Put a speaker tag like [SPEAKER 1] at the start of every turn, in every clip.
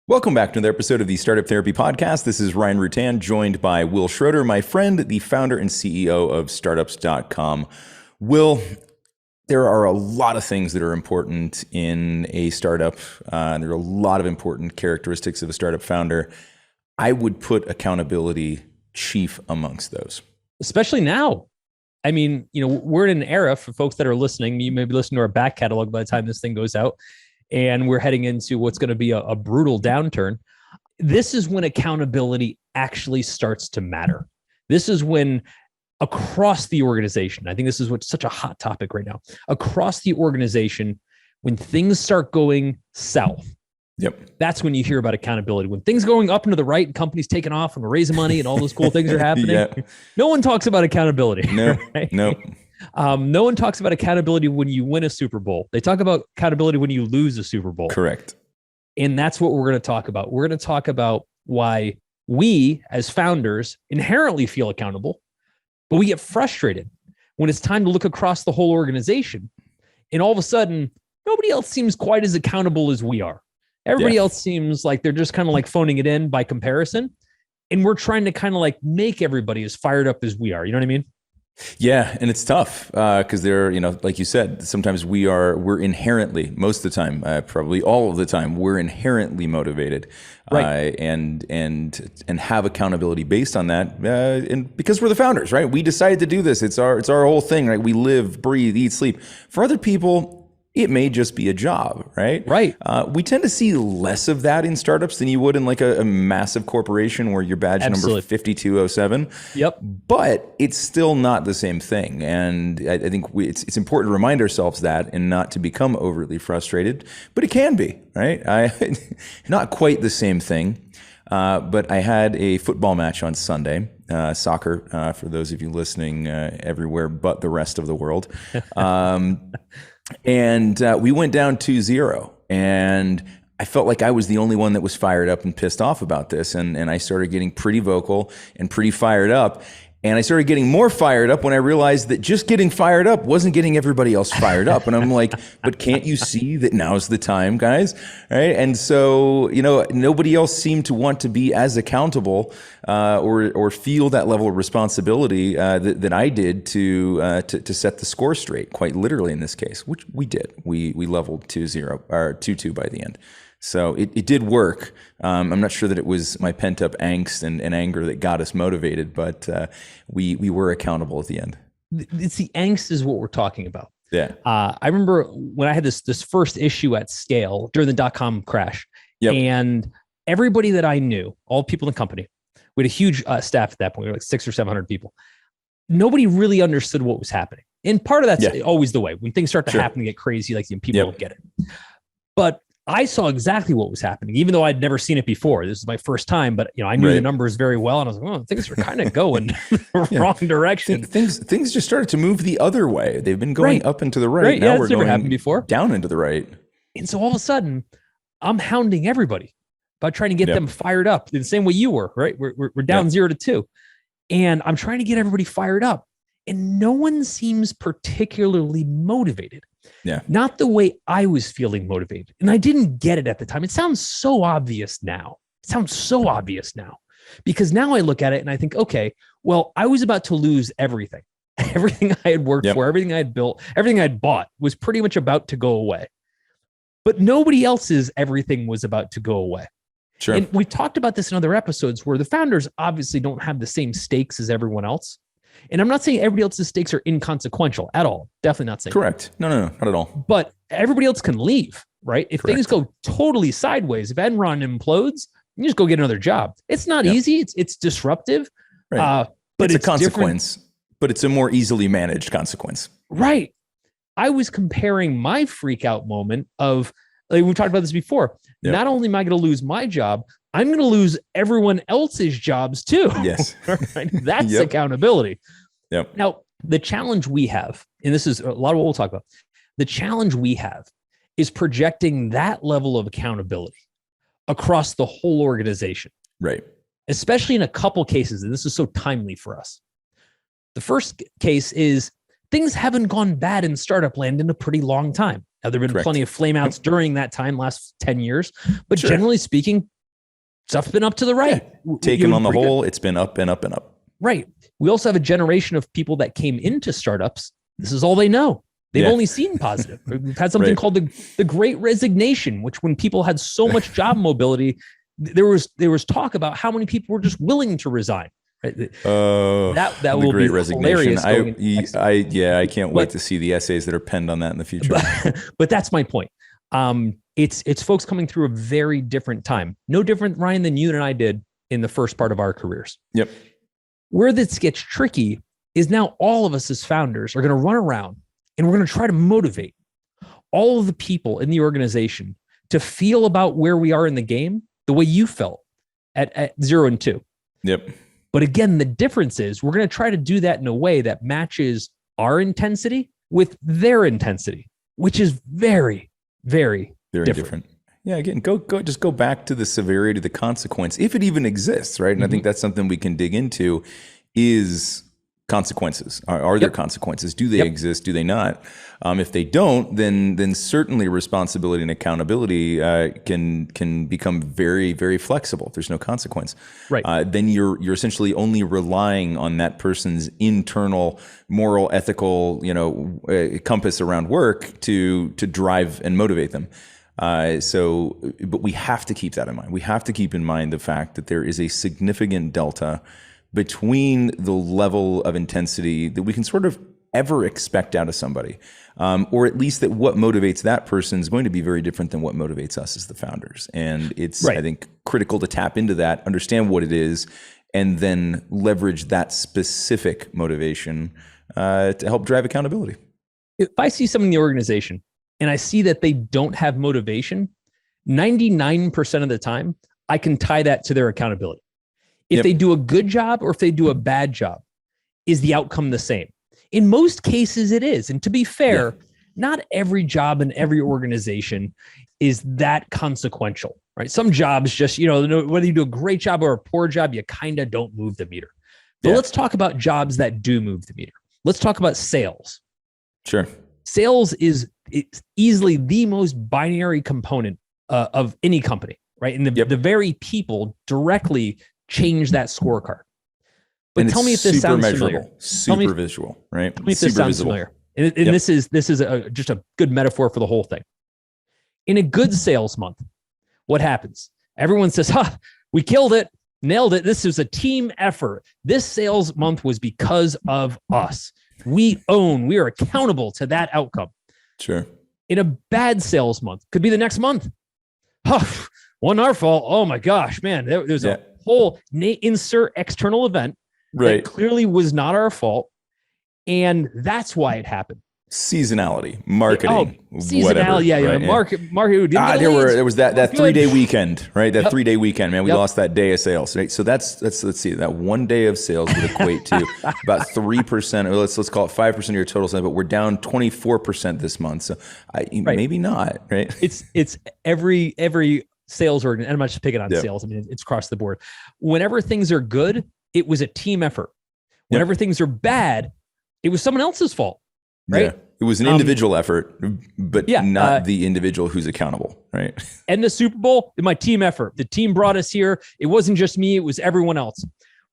[SPEAKER 1] Welcome back to another episode of the Startup Therapy Podcast. This is Ryan Rutan, joined by Will Schroeder, my friend, the founder and CEO of startups.com. Will, there are a lot of things that are important in a startup. There are a lot of important characteristics of a startup founder. I would put accountability chief amongst those.
[SPEAKER 2] Especially now. I mean, we're in an era for folks that are listening. You may be listening to our back catalog by the time this thing goes out. And we're heading into what's going to be a brutal downturn. This is when accountability actually starts to matter. This is when across the organization, I think this is what's such a hot topic right now, across the organization, when things start going south, that's when you hear about accountability. When things going up and to the right and companies taking off and we're raising money and all those cool things are happening, no one talks about accountability.
[SPEAKER 1] No,
[SPEAKER 2] right?
[SPEAKER 1] no.
[SPEAKER 2] No one talks about accountability when you win a Super Bowl. They talk about accountability when you lose a Super Bowl.
[SPEAKER 1] Correct.
[SPEAKER 2] And that's what we're going to talk about. We're going to talk about why we as founders inherently feel accountable, but we get frustrated when it's time to look across the whole organization. And all of a sudden, nobody else seems quite as accountable as we are. Everybody else seems like they're just kind of like phoning it in by comparison. And we're trying to kind of like make everybody as fired up as we are. You know what I mean?
[SPEAKER 1] Yeah, and it's tough because they're, like you said, sometimes we're inherently, most of the time, probably all of the time, we're inherently motivated,
[SPEAKER 2] right?
[SPEAKER 1] And have accountability based on that, and because we're the founders, right? We decided to do this. It's our whole thing, right? We live, breathe, eat, sleep. For other people, it may just be a job, right?
[SPEAKER 2] Right.
[SPEAKER 1] We tend to see less of that in startups than you would in like a massive corporation where your badge number 5207.
[SPEAKER 2] Yep.
[SPEAKER 1] But it's still not the same thing. And I think it's important to remind ourselves that and not to become overly frustrated, but it can be, right? Not quite the same thing. But I had a football match on Sunday, soccer, for those of you listening everywhere but the rest of the world. And we went down 2-0, and I felt like I was the only one that was fired up and pissed off about this. And I started getting pretty vocal and pretty fired up. And I started getting more fired up when I realized that just getting fired up wasn't getting everybody else fired up. And I'm like, but can't you see that now's the time, guys? Right? And so, nobody else seemed to want to be as accountable or feel that level of responsibility that I did to set the score straight, quite literally in this case, which we did. We leveled 2-0 or 2-2 by the end. So it did work. I'm not sure that it was my pent up angst and anger that got us motivated, but we were accountable at the end.
[SPEAKER 2] It's the angst is what we're talking about.
[SPEAKER 1] Yeah.
[SPEAKER 2] I remember when I had this first issue at scale during the .com crash, and everybody that I knew, all people in the company, we had a huge staff at that point. We were like 600 or 700 people. Nobody really understood what was happening. And part of that's always the way. When things start to happen and get crazy, like people don't get it. But I saw exactly what was happening, even though I'd never seen it before. This is my first time, but I knew the numbers very well, and I was like, "Oh, things are kind of going the wrong direction."
[SPEAKER 1] Things just started to move the other way. They've been going up and to the right.
[SPEAKER 2] Now we're never happened before.
[SPEAKER 1] Down and to the right.
[SPEAKER 2] And so all of a sudden, I'm hounding everybody about trying to get them fired up the same way you were. Right? We're down 0-2, and I'm trying to get everybody fired up, and no one seems particularly motivated.
[SPEAKER 1] Yeah.
[SPEAKER 2] Not the way I was feeling motivated. And I didn't get it at the time. It sounds so obvious now. Because now I look at it and I think, okay, well, I was about to lose everything. Everything I had worked for, everything I had built, everything I'd bought was pretty much about to go away. But nobody else's everything was about to go away.
[SPEAKER 1] Sure.
[SPEAKER 2] And we talked about this in other episodes where the founders obviously don't have the same stakes as everyone else. And I'm not saying everybody else's stakes are inconsequential at all. Definitely not saying
[SPEAKER 1] correct. No, not at all.
[SPEAKER 2] But everybody else can leave, right? If things go totally sideways, if Enron implodes, you just go get another job. It's not easy. It's disruptive.
[SPEAKER 1] Right. But it's a consequence, but it's a more easily managed consequence.
[SPEAKER 2] Right. I was comparing my freak out moment of, like we've talked about this before. Not only am I going to lose my job, I'm going to lose everyone else's jobs too.
[SPEAKER 1] Yes.
[SPEAKER 2] Right? That's accountability.
[SPEAKER 1] Yep.
[SPEAKER 2] Now, the challenge we have, and this is a lot of what we'll talk about, the challenge we have is projecting that level of accountability across the whole organization.
[SPEAKER 1] Right.
[SPEAKER 2] Especially in a couple cases, and this is so timely for us. The first case is things haven't gone bad in startup land in a pretty long time. Now, there have been plenty of flameouts during that time, last 10 years, but generally speaking, stuff's been up to the right.
[SPEAKER 1] Taken on the whole, it's been up and up and up.
[SPEAKER 2] Right. We also have a generation of people that came into startups. This is all they know. They've only seen positive. We've had something called the Great Resignation, which when people had so much job mobility, there was talk about how many people were just willing to resign. Right? That will be hilarious.
[SPEAKER 1] I can't wait to see the essays that are penned on that in the future.
[SPEAKER 2] But that's my point. It's folks coming through a very different time. No different, Ryan, than you and I did in the first part of our careers.
[SPEAKER 1] Yep.
[SPEAKER 2] Where this gets tricky is now all of us as founders are going to run around and we're going to try to motivate all of the people in the organization to feel about where we are in the game the way you felt at 0 and 2.
[SPEAKER 1] Yep.
[SPEAKER 2] But again, the difference is we're going to try to do that in a way that matches our intensity with their intensity, which is very, very, very different.
[SPEAKER 1] Yeah, again, just go back to the severity of the consequence, if it even exists, right? And I think that's something we can dig into is consequences. Are there consequences? Do they exist? Do they not? If they don't, then certainly responsibility and accountability can become very, very flexible. If there's no consequence,
[SPEAKER 2] right?
[SPEAKER 1] Then you're essentially only relying on that person's internal moral, ethical, compass around work to drive and motivate them. But we have to keep that in mind. We have to keep in mind the fact that there is a significant delta between the level of intensity that we can sort of ever expect out of somebody, or at least that what motivates that person is going to be very different than what motivates us as the founders. And it's, I think, critical to tap into that, understand what it is, and then leverage that specific motivation to help drive accountability.
[SPEAKER 2] If I see someone in the organization and I see that they don't have motivation, 99% of the time, I can tie that to their accountability. If they do a good job or if they do a bad job, is the outcome the same? In most cases, it is. And to be fair, not every job in every organization is that consequential, right? Some jobs just, whether you do a great job or a poor job, you kind of don't move the meter. But let's talk about jobs that do move the meter. Let's talk about sales.
[SPEAKER 1] Sure.
[SPEAKER 2] Sales is easily the most binary component of any company, right? And the very people directly change that scorecard. But tell me if this sounds familiar.
[SPEAKER 1] Super visual, right?
[SPEAKER 2] Tell me if this sounds familiar. And this is just a good metaphor for the whole thing. In a good sales month, what happens? Everyone says, we killed it, nailed it. This is a team effort. This sales month was because of us. We are accountable to that outcome.
[SPEAKER 1] Sure.
[SPEAKER 2] In a bad sales month, could be the next month. Wasn't our fault. Oh my gosh, man. There's a whole insert external event that clearly was not our fault. And that's why it happened.
[SPEAKER 1] Seasonality, marketing,
[SPEAKER 2] seasonality,
[SPEAKER 1] whatever.
[SPEAKER 2] Market.
[SPEAKER 1] There was that 3-day weekend, right? That 3-day weekend, man. We lost that day of sales, right? So let's see, that 1 day of sales would equate to about 3%, or let's call it 5% of your total sales, but we're down 24% this month. So maybe not, right?
[SPEAKER 2] It's every sales organ, and I'm not just picking on sales. I mean, it's across the board. Whenever things are good, it was a team effort. Whenever things are bad, it was someone else's fault, right?
[SPEAKER 1] Yeah. It was an individual effort, but not the individual who's accountable, right? And
[SPEAKER 2] the Super Bowl, my team effort. The team brought us here. It wasn't just me. It was everyone else.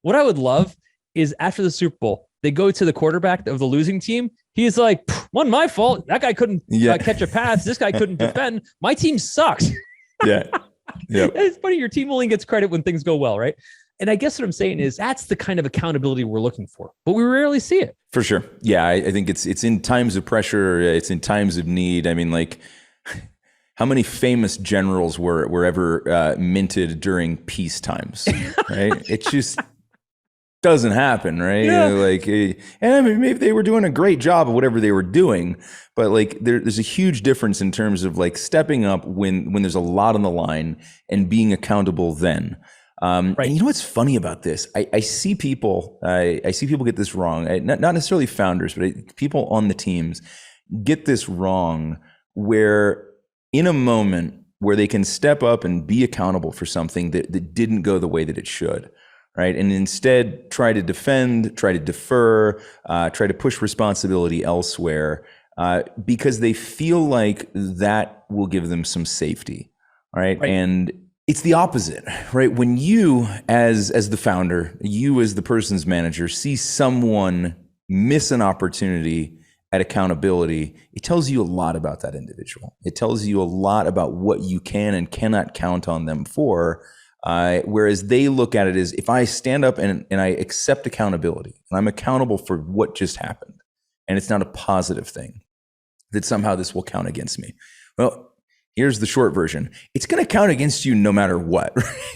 [SPEAKER 2] What I would love is after the Super Bowl, they go to the quarterback of the losing team. He's like, wasn't my fault. That guy couldn't catch a pass. This guy couldn't defend. My team sucks.
[SPEAKER 1] Yeah.
[SPEAKER 2] It's funny. Your team only gets credit when things go well, right? And I guess what I'm saying is that's the kind of accountability we're looking for, but we rarely see it.
[SPEAKER 1] For sure. Yeah. I think it's in times of pressure. It's in times of need. I mean, like, how many famous generals were ever minted during peace times, right? It just doesn't happen, right? And I mean, maybe they were doing a great job of whatever they were doing, but like there's a huge difference in terms of like stepping up when there's a lot on the line and being accountable then. And you know what's funny about this? I see people get this wrong. Not necessarily founders, but people on the teams get this wrong, where in a moment where they can step up and be accountable for something that didn't go the way that it should, right? And instead try to defend, try to defer, try to push responsibility elsewhere, because they feel like that will give them some safety, right? And It's the opposite, right? When you, as the founder, you as the person's manager, see someone miss an opportunity at accountability, it tells you a lot about that individual. It tells you a lot about what you can and cannot count on them for. Whereas they look at it as, if I stand up and I accept accountability, and I'm accountable for what just happened, and it's not a positive thing, that somehow this will count against me. Well, here's the short version. It's going to count against you no matter what,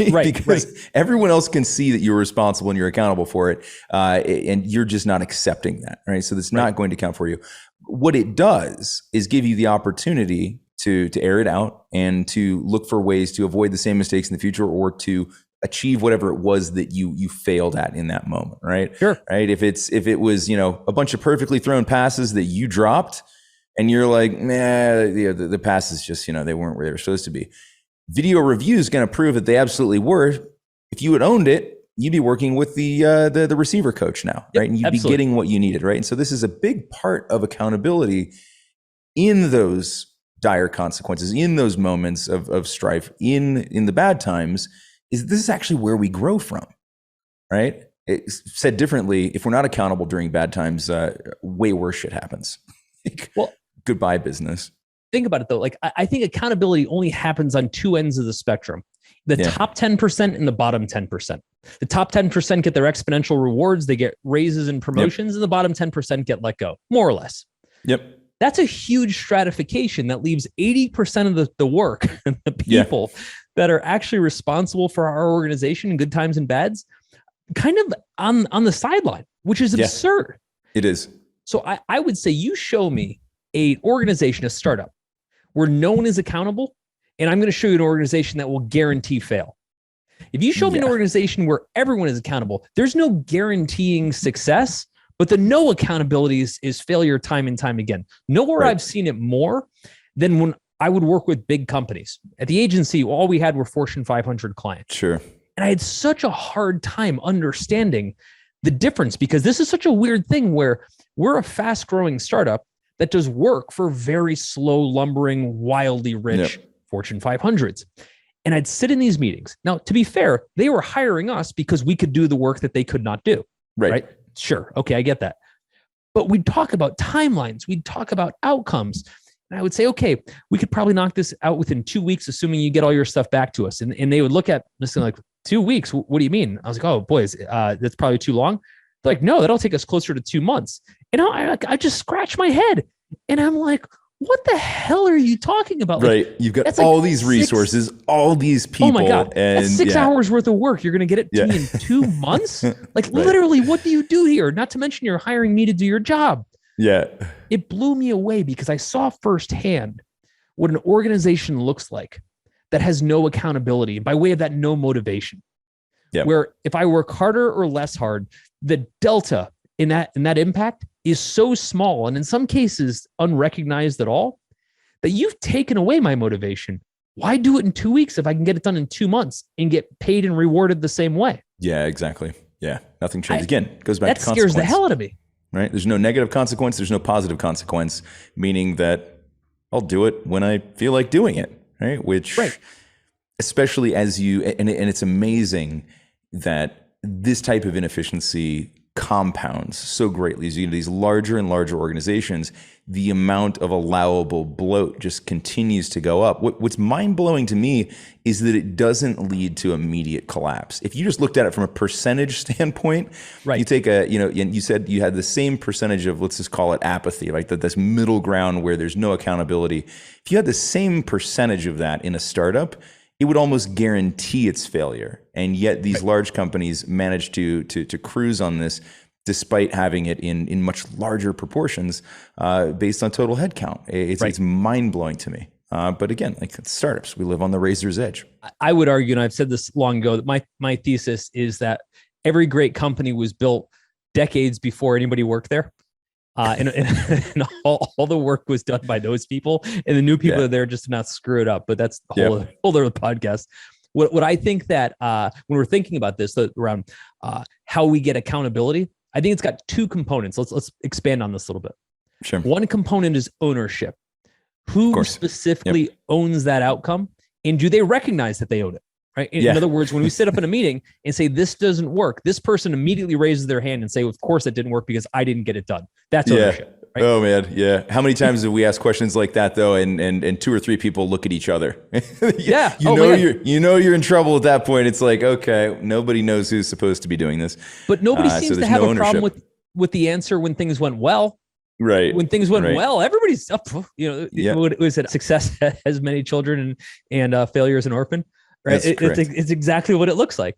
[SPEAKER 1] right? Because everyone else can see that you're responsible and you're accountable for it, and you're just not accepting that, right? So that's not going to count for you. What it does is give you the opportunity to air it out and to look for ways to avoid the same mistakes in the future, or to achieve whatever it was that you failed at in that moment, right?
[SPEAKER 2] Sure.
[SPEAKER 1] Right. If it was, a bunch of perfectly thrown passes that you dropped, and you're like, nah, the passes just, they weren't where they were supposed to be. Video review is going to prove that they absolutely were. If you had owned it, you'd be working with the receiver coach now, right? And you'd be getting what you needed, right? And so this is a big part of accountability in those dire consequences, in those moments of strife, in the bad times. This is actually where we grow from, right? Said differently, if we're not accountable during bad times, way worse shit happens. Well, goodbye business.
[SPEAKER 2] Think about it though. Like, I think accountability only happens on two ends of the spectrum: the top 10% and the bottom 10%. The top 10% get their exponential rewards. They get raises and promotions, and the bottom 10% get let go, more or less.
[SPEAKER 1] Yep.
[SPEAKER 2] That's a huge stratification that leaves 80% of the work and the people that are actually responsible for our organization in good times and bads kind of on the sideline, which is absurd.
[SPEAKER 1] It is.
[SPEAKER 2] So I would say, you show me an organization, a startup, where no one is accountable, and I'm going to show you an organization that will guarantee fail. If you show me an organization where everyone is accountable, there's no guaranteeing success, but the no accountability is failure time and time again. Nowhere I've seen it more than when I would work with big companies. At the agency, all we had were Fortune 500 clients.
[SPEAKER 1] Sure.
[SPEAKER 2] And I had such a hard time understanding the difference, because this is such a weird thing where we're a fast growing startup that does work for very slow, lumbering, wildly rich Fortune 500s. And I'd sit in these meetings. Now, to be fair, they were hiring us because we could do the work that they could not do. Right? Sure. Okay, I get that. But we'd talk about timelines. We'd talk about outcomes. And I would say, okay, we could probably knock this out within 2 weeks, assuming you get all your stuff back to us. And they would look at this and like, 2 weeks? What do you mean? I was like, oh, boys, that's probably too long. They're like, no, that'll take us closer to 2 months. And I just scratch my head. And I'm like, what the hell are you talking about?
[SPEAKER 1] Right. You've got all these resources, all these people.
[SPEAKER 2] Oh my God. And that's 6 hours worth of work. You're going to get it to me in 2 months? Like literally, what do you do here? Not to mention you're hiring me to do your job. Yeah. It blew me away because I saw firsthand what an organization looks like that has no accountability. By way of that, no motivation. Where if I work harder or less hard, the delta in that impact is so small, and in some cases unrecognized at all, that you've taken away my motivation. Why do it in 2 weeks if I can get it done in 2 months and get paid and rewarded the same way?
[SPEAKER 1] Yeah, exactly. Yeah, nothing changes. Again, it goes back to consequence.
[SPEAKER 2] That scares the hell out of me.
[SPEAKER 1] Right? There's no negative consequence. There's no positive consequence, meaning that I'll do it when I feel like doing it. Right? Which, especially as and it's amazing that this type of inefficiency compounds so greatly. As you get these larger and larger organizations, the amount of allowable bloat just continues to go up. What's mind-blowing to me is that it doesn't lead to immediate collapse. If you just looked at it from a percentage standpoint, you take and you said you had the same percentage of, let's just call it apathy, like this middle ground where there's no accountability. If you had the same percentage of that in a startup, it would almost guarantee its failure. And yet these large companies manage to cruise on this despite having it in much larger proportions based on total headcount. It's mind-blowing to me. But again, like startups, we live on the razor's edge. I
[SPEAKER 2] would argue, and I've said this long ago, that my thesis is that every great company was built decades before anybody worked there. And all the work was done by those people, and the new people are there just to not screw it up. But that's the whole other podcast. What I think that when we're thinking about this around how we get accountability, I think it's got two components. Let's expand on this a little bit.
[SPEAKER 1] Sure.
[SPEAKER 2] One component is ownership. Who specifically owns that outcome, and do they recognize that they own it? right? In other words, when we sit up in a meeting and say, this doesn't work, this person immediately raises their hand and say, of course it didn't work because I didn't get it done. That's ownership. Right?
[SPEAKER 1] Oh man, yeah. How many times have we asked questions like that though, and two or three people look at each other? you know you're in trouble at that point. It's like, okay, nobody knows who's supposed to be doing this.
[SPEAKER 2] But nobody seems to have a problem with the answer when things went well.
[SPEAKER 1] Right.
[SPEAKER 2] When things went well, everybody's up. What was it? Success has many children and failure is an orphan. Right. It's exactly what it looks like.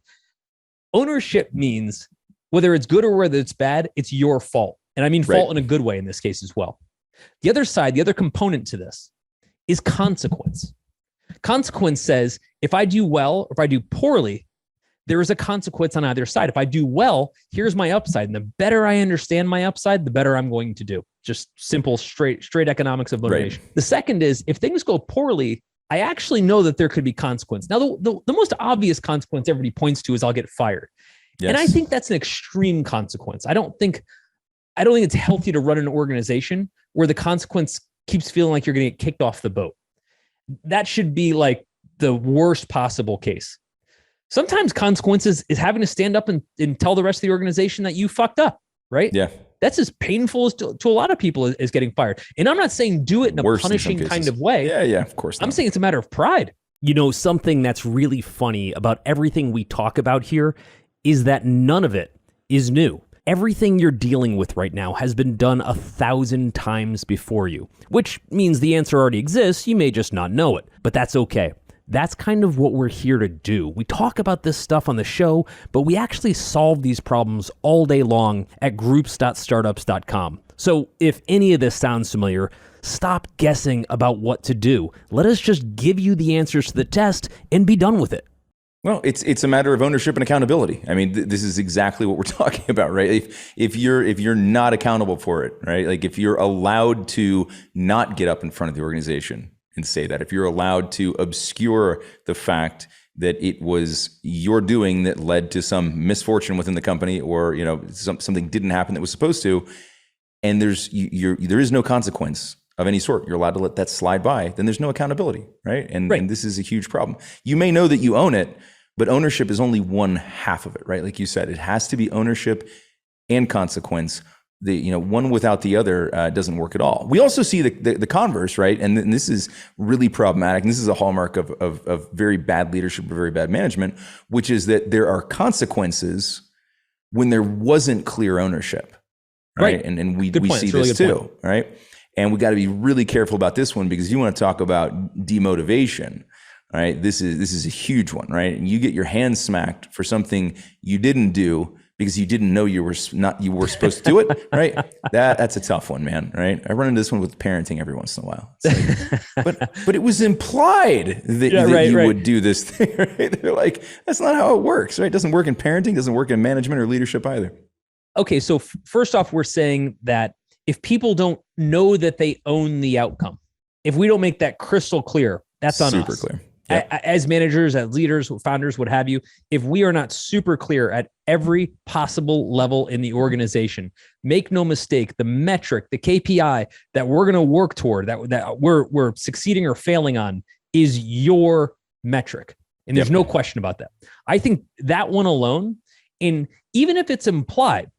[SPEAKER 2] Ownership means whether it's good or whether it's bad, it's your fault. And I mean fault in a good way in this case as well. The other side, the other component to this is consequence. Consequence says if I do well or if I do poorly, there is a consequence on either side. If I do well, here's my upside. And the better I understand my upside, the better I'm going to do. Just simple, straight economics of motivation. Right. The second is if things go poorly, I actually know that there could be consequence. Now, the most obvious consequence everybody points to is I'll get fired. Yes. And I think that's an extreme consequence. I don't think it's healthy to run an organization where the consequence keeps feeling like you're going to get kicked off the boat. That should be like the worst possible case. Sometimes consequences is having to stand up and tell the rest of the organization that you fucked up, right?
[SPEAKER 1] Yeah.
[SPEAKER 2] That's as painful as to a lot of people as getting fired. And I'm not saying do it in a punishing kind of way.
[SPEAKER 1] Yeah, of course not.
[SPEAKER 2] I'm saying it's a matter of pride.
[SPEAKER 3] You know, something that's really funny about everything we talk about here is that none of it is new. Everything you're dealing with right now has been done 1,000 times before you, which means the answer already exists. You may just not know it, but that's okay. That's kind of what we're here to do. We talk about this stuff on the show, but we actually solve these problems all day long at groups.startups.com. So if any of this sounds familiar, stop guessing about what to do. Let us just give you the answers to the test and be done with it.
[SPEAKER 1] Well, it's a matter of ownership and accountability. I mean, this is exactly what we're talking about, right? If you're not accountable for it, right? Like if you're allowed to not get up in front of the organization and say that, if you're allowed to obscure the fact that it was your doing that led to some misfortune within the company, or something didn't happen that was supposed to, and there is no consequence of any sort, you're allowed to let that slide by, then there's no accountability, right? And this is a huge problem. You may know that you own it, but ownership is only one half of it, right? Like you said, it has to be ownership and consequence. One without the other doesn't work at all. We also see the converse, right? And this is really problematic. And this is a hallmark of very bad leadership or very bad management, which is that there are consequences when there wasn't clear ownership, right? And we see this too, right? And we got to be really careful about this one, because you want to talk about demotivation, right? This is a huge one, right? And you get your hand smacked for something you didn't do because you didn't know you were supposed to do it, right? That's a tough one, man, right? I run into this one with parenting every once in a while. Like, but it was implied that you would do this thing, right? They're like, that's not how it works, right? It doesn't work in parenting, doesn't work in management or leadership either.
[SPEAKER 2] Okay, so first off, we're saying that if people don't know that they own the outcome, if we don't make that crystal clear, that's on us.
[SPEAKER 1] Super clear. Yep.
[SPEAKER 2] As managers, as leaders, founders, what have you, if we are not super clear at every possible level in the organization, make no mistake, the metric, the KPI that we're going to work toward, that we're succeeding or failing on, is your metric. And there's no question about that. I think that one alone, and even if it's implied,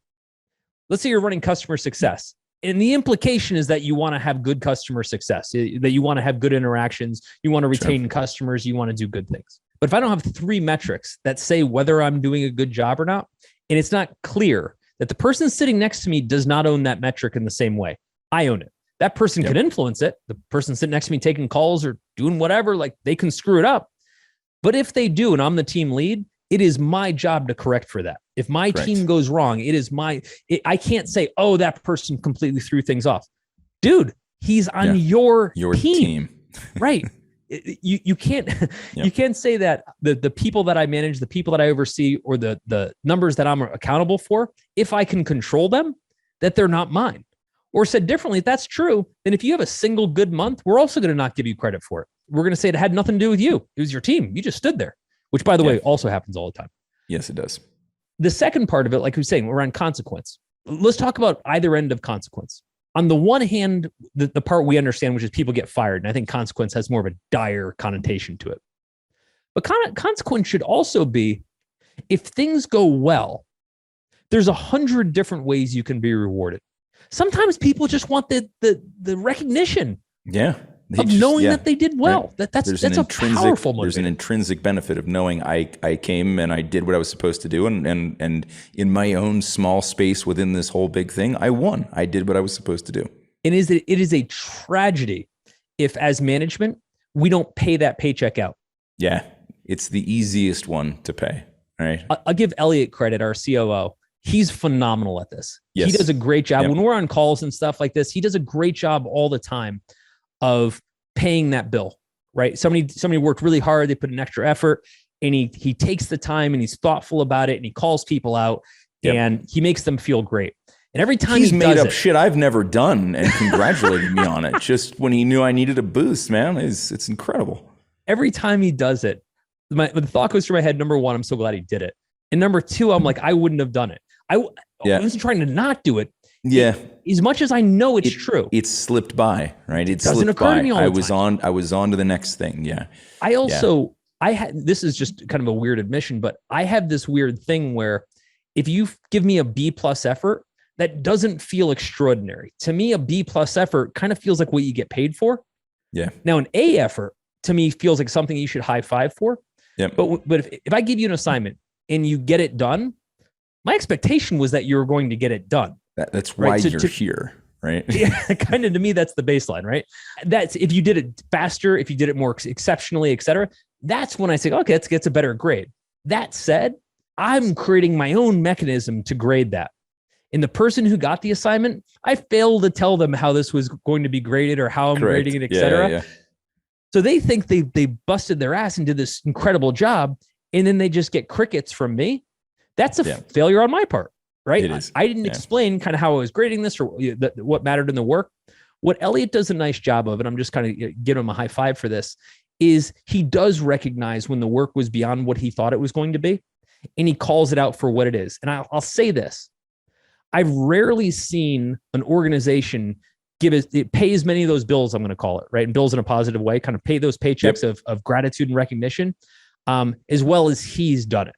[SPEAKER 2] let's say you're running customer success, and the implication is that you want to have good customer success, that you want to have good interactions, you want to retain customers, you want to do good things. But if I don't have 3 metrics that say whether I'm doing a good job or not, and it's not clear that the person sitting next to me does not own that metric in the same way, I own it. That person can influence it. The person sitting next to me taking calls or doing whatever, like they can screw it up. But if they do, and I'm the team lead, it is my job to correct for that. If my team goes wrong, I can't say, oh, that person completely threw things off. Dude, he's on your team. Right. You can't you can't say that the people that I manage, the people that I oversee, or the numbers that I'm accountable for, if I can control them, that they're not mine. Or said differently, if that's true, then if you have a single good month, we're also going to not give you credit for it. We're going to say it had nothing to do with you. It was your team. You just stood there. Which, by the way, also happens all the time.
[SPEAKER 1] Yes, it does.
[SPEAKER 2] The second part of it, like we were saying, we're on consequence. Let's talk about either end of consequence. On the one hand, the part we understand, which is people get fired. And I think consequence has more of a dire connotation to it. But consequence should also be, if things go well, there's 100 different ways you can be rewarded. Sometimes people just want the recognition.
[SPEAKER 1] Yeah.
[SPEAKER 2] Of knowing that they did well. Right. That's a powerful motivator.
[SPEAKER 1] There's an intrinsic benefit of knowing I came and I did what I was supposed to do, and in my own small space within this whole big thing, I won. I did what I was supposed to do.
[SPEAKER 2] And it is a tragedy if, as management, we don't pay that paycheck out.
[SPEAKER 1] Yeah, it's the easiest one to pay. Right.
[SPEAKER 2] I'll give Elliot credit, our COO. He's phenomenal at this. Yes. He does a great job. Yep. When we're on calls and stuff like this, he does a great job all the time of paying that bill, right? Somebody worked really hard. They put an extra effort, and he takes the time and he's thoughtful about it, and he calls people out, and he makes them feel great. And every time
[SPEAKER 1] he's made up shit I've never done and congratulated me on it just when he knew I needed a boost, man. It's incredible.
[SPEAKER 2] Every time he does it, the thought goes through my head, number one, I'm so glad he did it. And number two, I'm like, I wouldn't have done it. I wasn't trying to not do it.
[SPEAKER 1] Yeah.
[SPEAKER 2] As much as I know it's true.
[SPEAKER 1] It slipped by, right? It
[SPEAKER 2] doesn't occur to me all the time.
[SPEAKER 1] I was on to the next thing. Yeah.
[SPEAKER 2] I had, this is just kind of a weird admission, but I have this weird thing where if you give me a B+ effort, that doesn't feel extraordinary. To me, a B+ effort kind of feels like what you get paid for.
[SPEAKER 1] Yeah.
[SPEAKER 2] Now an A effort to me feels like something you should high five for.
[SPEAKER 1] Yeah.
[SPEAKER 2] But if I give you an assignment and you get it done, my expectation was that you were going to get it done.
[SPEAKER 1] That's why you're here, right?
[SPEAKER 2] Yeah, kind of, to me, that's the baseline, right? That's if you did it faster, if you did it more exceptionally, et cetera, that's when I say, okay, it gets a better grade. That said, I'm creating my own mechanism to grade that. And the person who got the assignment, I failed to tell them how this was going to be graded or how I'm grading it, et cetera. Yeah. So they think they busted their ass and did this incredible job, and then they just get crickets from me. That's a failure on my part. Right.
[SPEAKER 1] It is.
[SPEAKER 2] I didn't explain kind of how I was grading this or what mattered in the work. What Elliot does a nice job of, and I'm just kind of giving him a high five for this, is he does recognize when the work was beyond what he thought it was going to be, and he calls it out for what it is. And I'll say this. I've rarely seen an organization pay as many of those bills, I'm going to call it, right? And bills in a positive way, kind of pay those paychecks of gratitude and recognition, as well as he's done it.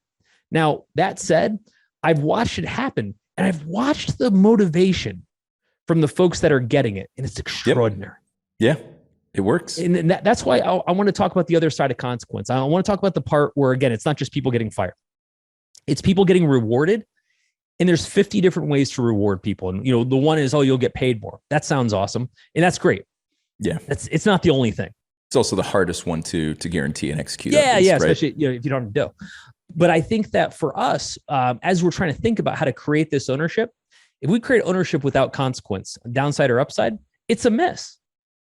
[SPEAKER 2] Now, that said, I've watched it happen, and I've watched the motivation from the folks that are getting it, and it's extraordinary.
[SPEAKER 1] Yeah, it works.
[SPEAKER 2] And that's why I want to talk about the other side of consequence. I want to talk about the part where, again, it's not just people getting fired. It's people getting rewarded, and there's 50 different ways to reward people. And, the one is, you'll get paid more. That sounds awesome, and that's great.
[SPEAKER 1] Yeah.
[SPEAKER 2] It's not the only thing.
[SPEAKER 1] It's also the hardest one to guarantee and execute.
[SPEAKER 2] Yeah, especially if you don't have to do. But I think that for us, as we're trying to think about how to create this ownership, if we create ownership without consequence, downside or upside, it's a miss.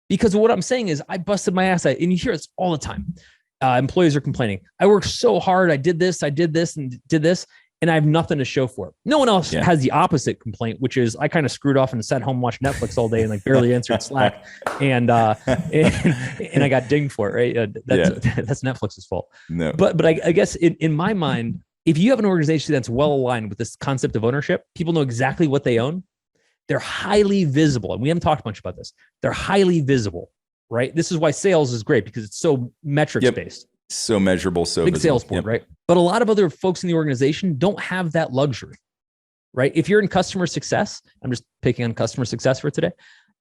[SPEAKER 2] Because what I'm saying is I busted my ass. And you hear this all the time. Employees are complaining. I worked so hard. I did this, and did this, and I have nothing to show for it. No one else has the opposite complaint, which is I kind of screwed off and sat home, watched Netflix all day, and barely answered Slack, and I got dinged for it. Right? That's Netflix's fault.
[SPEAKER 1] No.
[SPEAKER 2] But I guess in my mind, if you have an organization that's well aligned with this concept of ownership, people know exactly what they own. They're highly visible, and we haven't talked much about this. They're highly visible, right? This is why sales is great because it's so metrics based.
[SPEAKER 1] So measurable, so
[SPEAKER 2] big
[SPEAKER 1] visible.
[SPEAKER 2] Sales board, right? But a lot of other folks in the organization don't have that luxury, right? If you're in customer success, I'm just picking on customer success for today,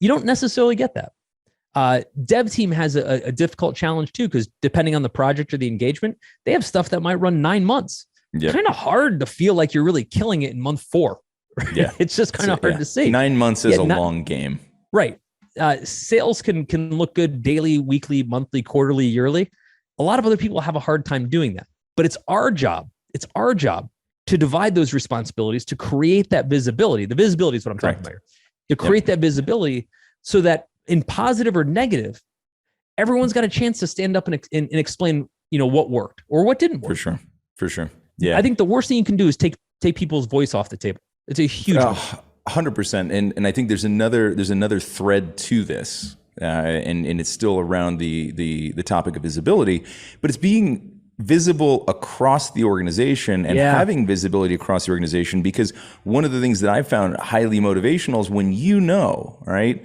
[SPEAKER 2] you don't necessarily get that. Dev team has a difficult challenge too, because depending on the project or the engagement, they have stuff that might run 9 months. Kind of hard to feel like you're really killing it in month 4. Right? Yeah, it's just kind of hard to see.
[SPEAKER 1] 9 months is a long game,
[SPEAKER 2] right? Sales can look good daily, weekly, monthly, quarterly, yearly. A lot of other people have a hard time doing that, but it's our job. It's our job to divide those responsibilities, to create that visibility. The visibility is what I'm talking about here. To create that visibility so that in positive or negative, everyone's got a chance to stand up and explain, what worked or what didn't work.
[SPEAKER 1] For sure. Yeah.
[SPEAKER 2] I think the worst thing you can do is take people's voice off the table. It's a huge
[SPEAKER 1] 100%. And I think there's another thread to this. And it's still around the topic of visibility, but it's being visible across the organization and having visibility across the organization, because one of the things that I found highly motivational is when right,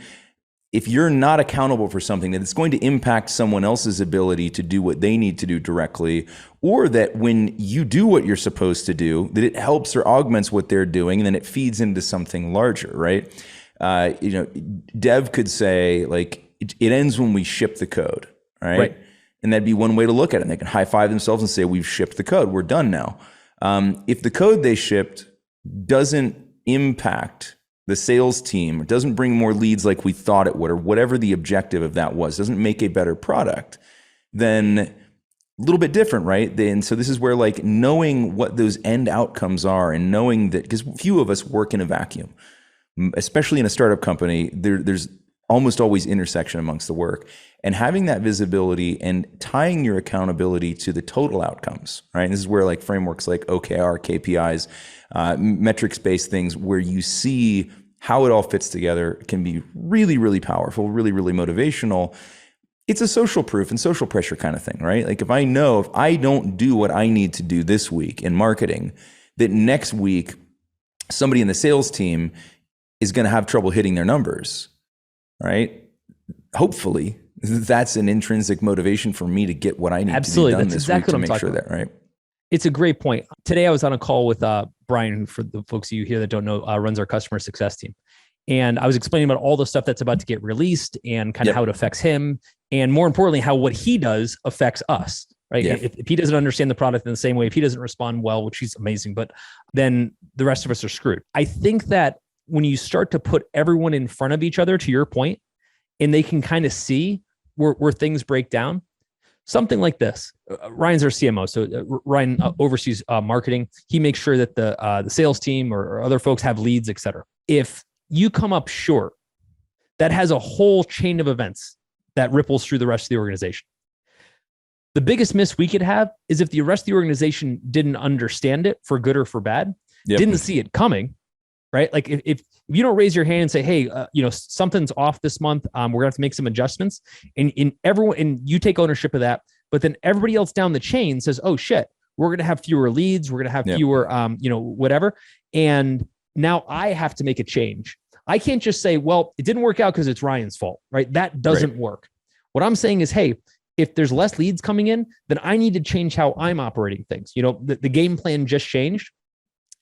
[SPEAKER 1] if you're not accountable for something, that it's going to impact someone else's ability to do what they need to do directly, or that when you do what you're supposed to do, that it helps or augments what they're doing, and then it feeds into something larger, right? Dev could say, like, it ends when we ship the code, right? And that'd be one way to look at it. And they can high five themselves and say, we've shipped the code. We're done now. If the code they shipped doesn't impact the sales team, it doesn't bring more leads like we thought it would, or whatever the objective of that was, doesn't make a better product, then a little bit different, right? And so this is where, like, knowing what those end outcomes are, and knowing that, because few of us work in a vacuum, especially in a startup company, there's almost always intersection amongst the work, and having that visibility and tying your accountability to the total outcomes, right? And this is where, like, frameworks like OKR, KPIs, metrics-based things, where you see how it all fits together, can be really, really powerful, really, really motivational. It's a social proof and social pressure kind of thing, right? Like, if I know if I don't do what I need to do this week in marketing, that next week somebody in the sales team is going to have trouble hitting their numbers, right? Hopefully, that's an intrinsic motivation for me to get what I need to do done this week to make sure that, right?
[SPEAKER 2] It's a great point. Today I was on a call with Brian, who, for the folks of you here that don't know, runs our customer success team. And I was explaining about all the stuff that's about to get released and kind of how it affects him. And more importantly, how what he does affects us, right? Yeah. If he doesn't understand the product in the same way, if he doesn't respond well, which he's amazing, but then the rest of us are screwed. I think that when you start to put everyone in front of each other, to your point, and they can kind of see where things break down, something like this. Ryan's our CMO, so Ryan oversees marketing. He makes sure that the sales team or other folks have leads, et cetera. If you come up short, that has a whole chain of events that ripples through the rest of the organization. The biggest miss we could have is if the rest of the organization didn't understand it, for good or for bad, didn't see it coming, right? Like, if you don't raise your hand and say, hey, something's off this month, we're gonna have to make some adjustments, and you take ownership of that, but then everybody else down the chain says, oh shit, we're gonna have fewer leads, we're gonna have fewer, whatever. And now I have to make a change. I can't just say, well, it didn't work out because it's Ryan's fault, right? That doesn't work. What I'm saying is, hey, if there's less leads coming in, then I need to change how I'm operating things. The game plan just changed.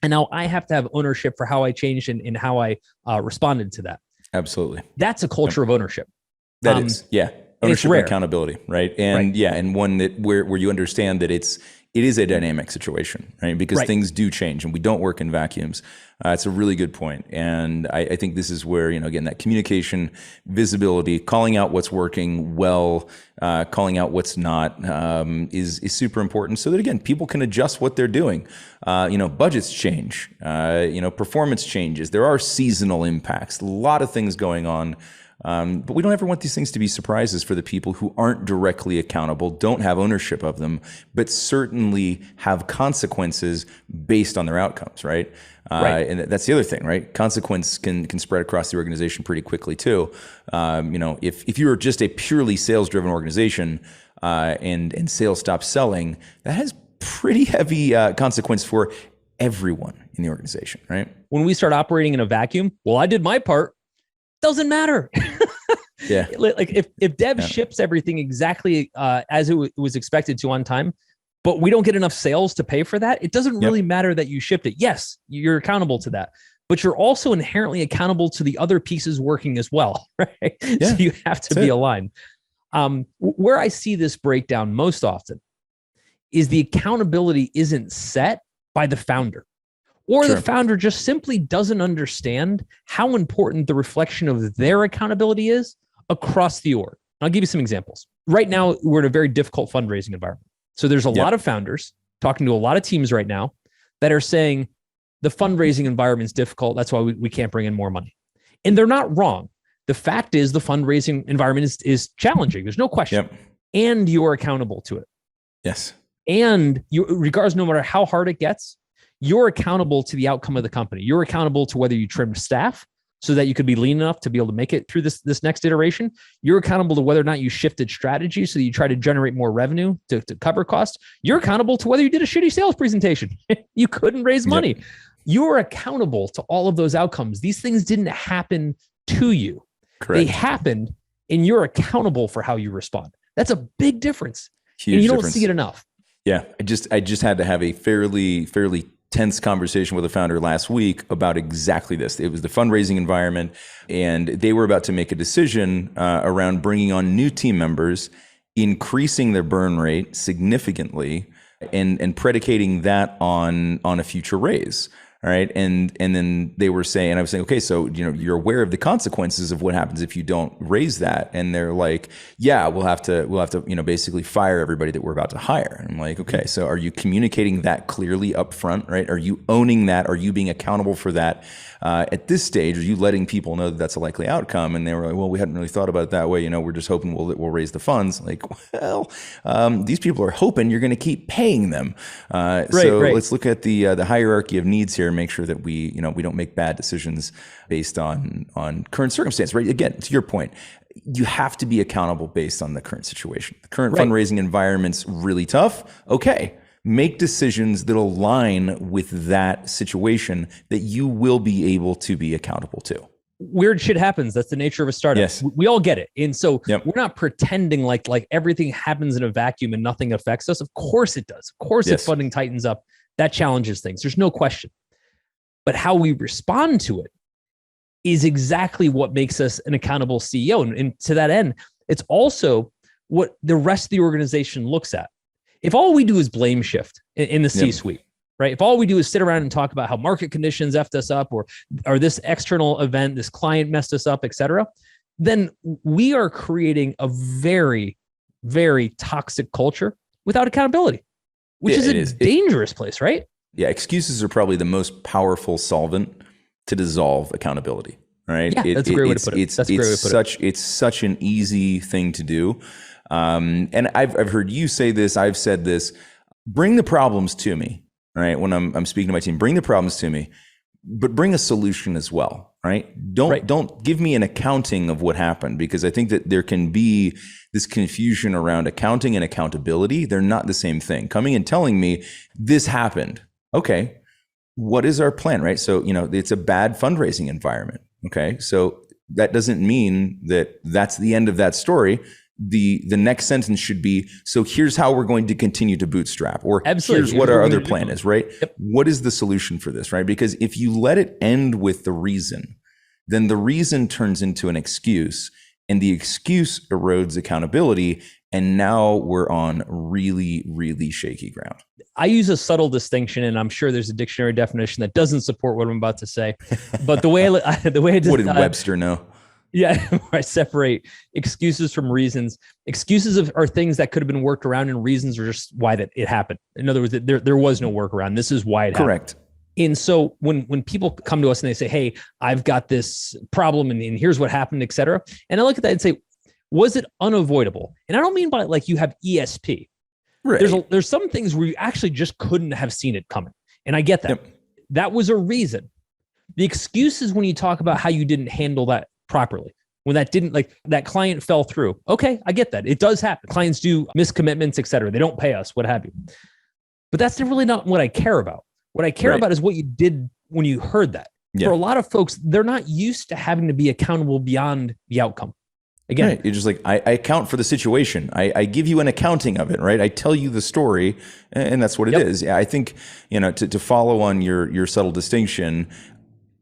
[SPEAKER 2] And now I have to have ownership for how I changed and how I responded to that.
[SPEAKER 1] Absolutely.
[SPEAKER 2] That's a culture of ownership.
[SPEAKER 1] That is, ownership and accountability, right? And and one that where you understand that it is a dynamic situation, right? Because things do change, and we don't work in vacuums. It's a really good point. And I think this is where, again, that communication, visibility, calling out what's working well, calling out what's not, is super important, so that, again, people can adjust what they're doing. Budgets change, performance changes. There are seasonal impacts, a lot of things going on. But we don't ever want these things to be surprises for the people who aren't directly accountable, don't have ownership of them, but certainly have consequences based on their outcomes, right? And that's the other thing, right? Consequence can spread across the organization pretty quickly too. If you're just a purely sales-driven organization and sales stops selling, that has pretty heavy consequence for everyone in the organization, right?
[SPEAKER 2] When we start operating in a vacuum, well, I did my part. Doesn't matter. Like, if Dev ships everything exactly as it was expected to on time, but we don't get enough sales to pay for that, it doesn't really matter that you shipped it. Yes, you're accountable to that, but you're also inherently accountable to the other pieces working as well, right? So you have to be aligned. Where I see this breakdown most often is the accountability isn't set by the founder. Or the founder just simply doesn't understand how important the reflection of their accountability is across the org. I'll give you some examples. Right now, we're in a very difficult fundraising environment. So there's a lot of founders talking to a lot of teams right now that are saying the fundraising environment is difficult. That's why we can't bring in more money. And they're not wrong. The fact is the fundraising environment is challenging. There's no question. And you're accountable to it.
[SPEAKER 1] Yes.
[SPEAKER 2] And regardless, no matter how hard it gets, you're accountable to the outcome of the company. You're accountable to whether you trimmed staff so that you could be lean enough to be able to make it through this next iteration. You're accountable to whether or not you shifted strategy so that you try to generate more revenue to cover costs. You're accountable to whether you did a shitty sales presentation. You couldn't raise money. You're accountable to all of those outcomes. These things didn't happen to you.
[SPEAKER 1] Correct.
[SPEAKER 2] They happened and you're accountable for how you respond. That's a big difference.
[SPEAKER 1] Huge
[SPEAKER 2] and you
[SPEAKER 1] difference.
[SPEAKER 2] don't see it enough.
[SPEAKER 1] Yeah. I just had to have a fairly tense conversation with a founder last week about exactly this. It was the fundraising environment, and they were about to make a decision around bringing on new team members, increasing their burn rate significantly, and predicating that on a future raise. All right. And then they were saying, and I was saying, okay, so, you're aware of the consequences of what happens if you don't raise that. And they're like, yeah, we'll have to, basically fire everybody that we're about to hire. And I'm like, okay, so are you communicating that clearly up front, right? Are you owning that? Are you being accountable for that? At this stage, are you letting people know that that's a likely outcome? And they were like, well, we hadn't really thought about it that way. We're just hoping we'll raise the funds. Like, well, these people are hoping you're going to keep paying them. Let's look at the hierarchy of needs here and make sure that we don't make bad decisions based on current circumstance, right? Again, to your point, you have to be accountable based on the current situation. The current fundraising environment's really tough. Okay. Make decisions that align with that situation that you will be able to be accountable to.
[SPEAKER 2] Weird shit happens. That's the nature of a startup.
[SPEAKER 1] Yes.
[SPEAKER 2] We all get it. And so
[SPEAKER 1] Yep.
[SPEAKER 2] we're not pretending like everything happens in a vacuum and nothing affects us. Of course it does. Of course, if
[SPEAKER 1] Yes.
[SPEAKER 2] funding tightens up, that challenges things. There's no question. But how we respond to it is exactly what makes us an accountable CEO. And to that end, it's also what the rest of the organization looks at. If all we do is blame shift in the C-suite, right? If all we do is sit around and talk about how market conditions effed us up, or this external event, this client messed us up, et cetera, then we are creating a very, very toxic culture without accountability, which is a dangerous place, right?
[SPEAKER 1] Yeah, excuses are probably the most powerful solvent to dissolve accountability, right?
[SPEAKER 2] Yeah, that's a great way to put it.
[SPEAKER 1] It's such an easy thing to do. And I've heard you say this, I've said this, bring the problems to me, right? When I'm speaking to my team, bring the problems to me, but bring a solution as well, right? Don't give me an accounting of what happened, because I think that there can be this confusion around accounting and accountability. They're not the same thing. Coming and telling me this happened. Okay. What is our plan, right? So, it's a bad fundraising environment. Okay. So that doesn't mean that that's the end of that story. The next sentence should be, so here's how we're going to continue to bootstrap, or here's what our other plan is, right? Yep. What is the solution for this, right? Because if you let it end with the reason, then the reason turns into an excuse, and the excuse erodes accountability. And now we're on really, really shaky ground.
[SPEAKER 2] I use a subtle distinction, and I'm sure there's a dictionary definition that doesn't support what I'm about to say. But the way I just,
[SPEAKER 1] what did Webster know?
[SPEAKER 2] Yeah, I separate excuses from reasons. Excuses are things that could have been worked around, and reasons are just why that it happened. In other words, there was no workaround. This is why it happened.
[SPEAKER 1] Correct.
[SPEAKER 2] And so when people come to us and they say, hey, I've got this problem and here's what happened, et cetera. And I look at that and say, was it unavoidable? And I don't mean by like you have ESP.
[SPEAKER 1] Right.
[SPEAKER 2] There's some things where you actually just couldn't have seen it coming. And I get that.
[SPEAKER 1] Yep.
[SPEAKER 2] That was a reason. The excuse is when you talk about how you didn't handle that properly. When that client fell through. Okay, I get that. It does happen. Clients do miss commitments, et cetera. They don't pay us, what have you. But that's really not what I care about. What I care about is what you did when you heard that. Yeah. For a lot of folks, they're not used to having to be accountable beyond the outcome. Again,
[SPEAKER 1] right. You're just like, I account for the situation. I give you an accounting of it, right? I tell you the story, and that's what it is. Yeah, I think, to follow on your subtle distinction,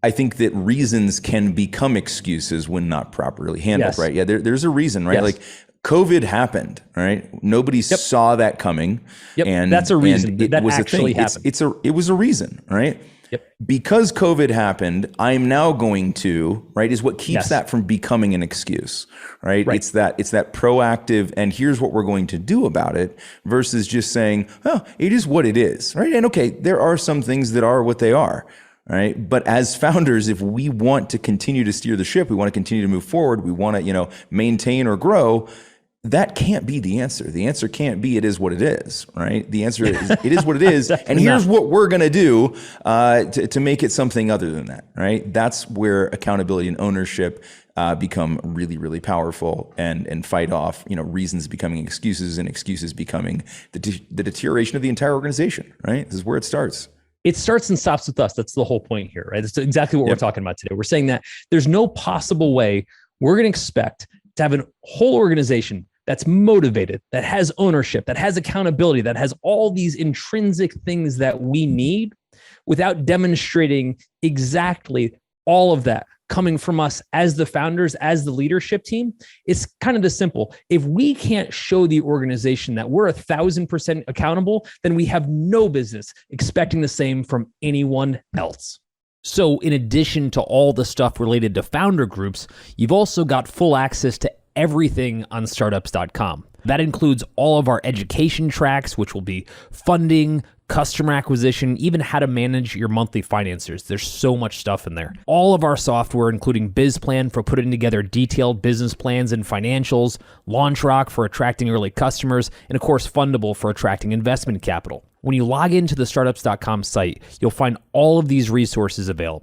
[SPEAKER 1] I think that reasons can become excuses when not properly handled, right? Yeah, there's a reason, right? Like COVID happened, right? Nobody saw that coming.
[SPEAKER 2] Yep.
[SPEAKER 1] And
[SPEAKER 2] that's a reason. That
[SPEAKER 1] was
[SPEAKER 2] actually
[SPEAKER 1] a thing.
[SPEAKER 2] happened.
[SPEAKER 1] It was a reason, right?
[SPEAKER 2] Yep.
[SPEAKER 1] Because COVID happened, I'm now going to, right, is what keeps that from becoming an excuse, right? It's that proactive, and here's what we're going to do about it, versus just saying, oh, it is what it is, right? And okay, there are some things that are what they are, right? But as founders, if we want to continue to steer the ship, we want to continue to move forward, we want to, maintain or grow, that can't be the answer. The answer can't be, it is what it is, right? The answer is, it is what it is. And here's what we're going to do to make it something other than that, right? That's where accountability and ownership become really, really powerful, and fight off, reasons becoming excuses, and excuses becoming the deterioration of the entire organization, right? This is where it starts.
[SPEAKER 2] It starts and stops with us. That's the whole point here, right? That's exactly what we're talking about today. We're saying that there's no possible way we're going to expect to have a whole organization that's motivated, that has ownership, that has accountability, that has all these intrinsic things that we need without demonstrating exactly all of that coming from us as the founders, as the leadership team. It's kind of this simple. If we can't show the organization that we're 1,000% accountable, then we have no business expecting the same from anyone else.
[SPEAKER 3] So in addition to all the stuff related to founder groups, you've also got full access to everything on startups.com. That includes all of our education tracks, which will be funding, customer acquisition, even how to manage your monthly financiers. There's so much stuff in there. All of our software, including BizPlan for putting together detailed business plans and financials, LaunchRock for attracting early customers, and of course, Fundable for attracting investment capital. When you log into the startups.com site, you'll find all of these resources available.